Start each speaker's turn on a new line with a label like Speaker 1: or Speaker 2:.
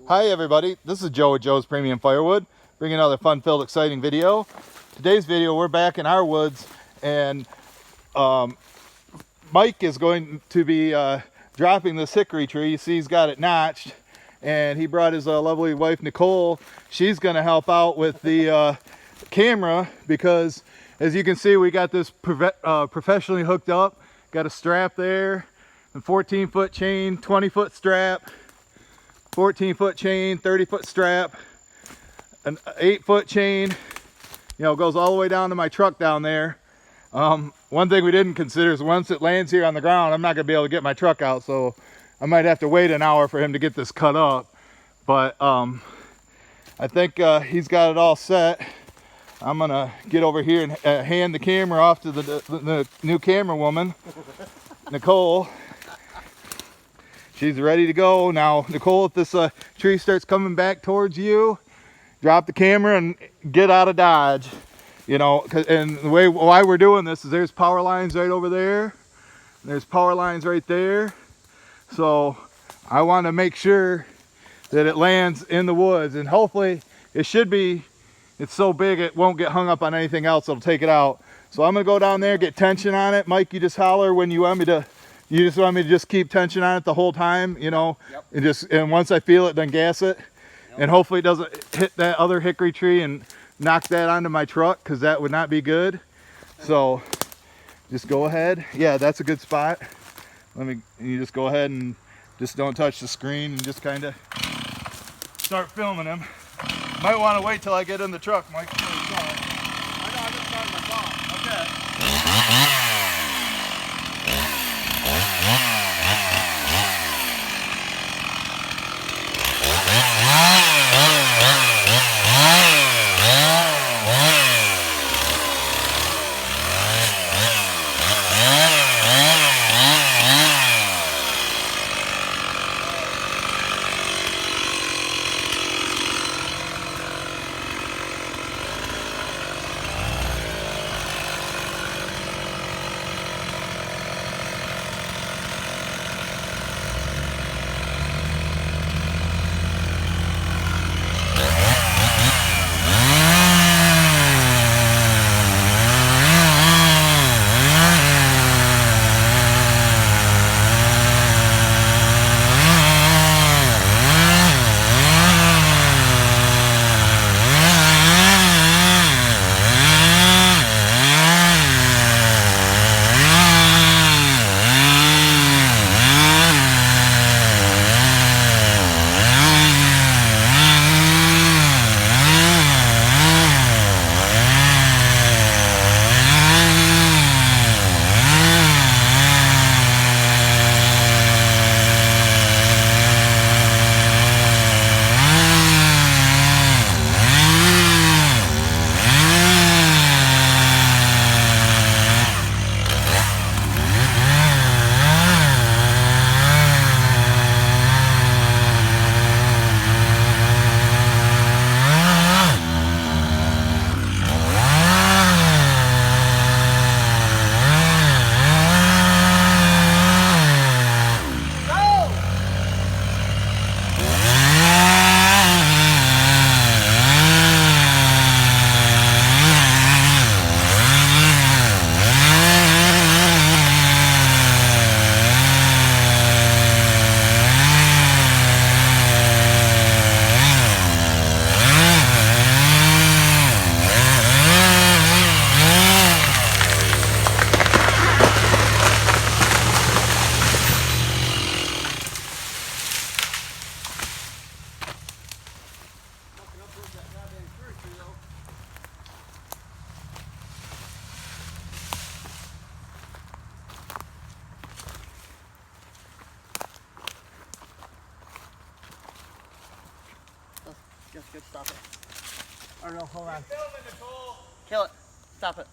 Speaker 1: Hi everybody, this is Joe with Joe's Premium Firewood, bringing another fun-filled, exciting video. Today's video, we're back in our woods, and Mike is going to be dropping this hickory tree. You see he's got it notched, and he brought his lovely wife Nicole. She's going to help out with the camera because, as you can see, we got this professionally hooked up. Got a strap there, a 14-foot chain, 20-foot strap, 14-foot chain, 30-foot strap, an 8-foot chain, goes all the way down to my truck down there. One thing we didn't consider is once it lands here on the ground, I'm not gonna be able to get my truck out, so I might have to wait an hour for him to get this cut up. But I think he's got it all set. I'm gonna get over here and hand the camera off to the new camera woman, Nicole. She's ready to go. Now, Nicole, if this tree starts coming back towards you, drop the camera and get out of Dodge. And the way why we're doing this is there's power lines right over there. There's power lines right there. So I want to make sure that it lands in the woods, and hopefully it should be. It's so big it won't get hung up on anything else. It'll take it out. So I'm gonna go down there, get tension on it. Mike, you just holler when you want me to. You just want me to just keep tension on it the whole time, Yep. And once I feel it, then gas it. Yep. And hopefully it doesn't hit that other hickory tree and knock that onto my truck, because that would not be good. So just go ahead. Yeah, that's a good spot. You just go ahead and just don't touch the screen and just kind of start filming him. Might want to wait till I get in the truck, Mike.
Speaker 2: I know, I'm just starting my phone.
Speaker 1: Okay.
Speaker 2: Just stop it. Or no, hold on.
Speaker 1: Filming, Nicole.
Speaker 2: Kill it. Stop it.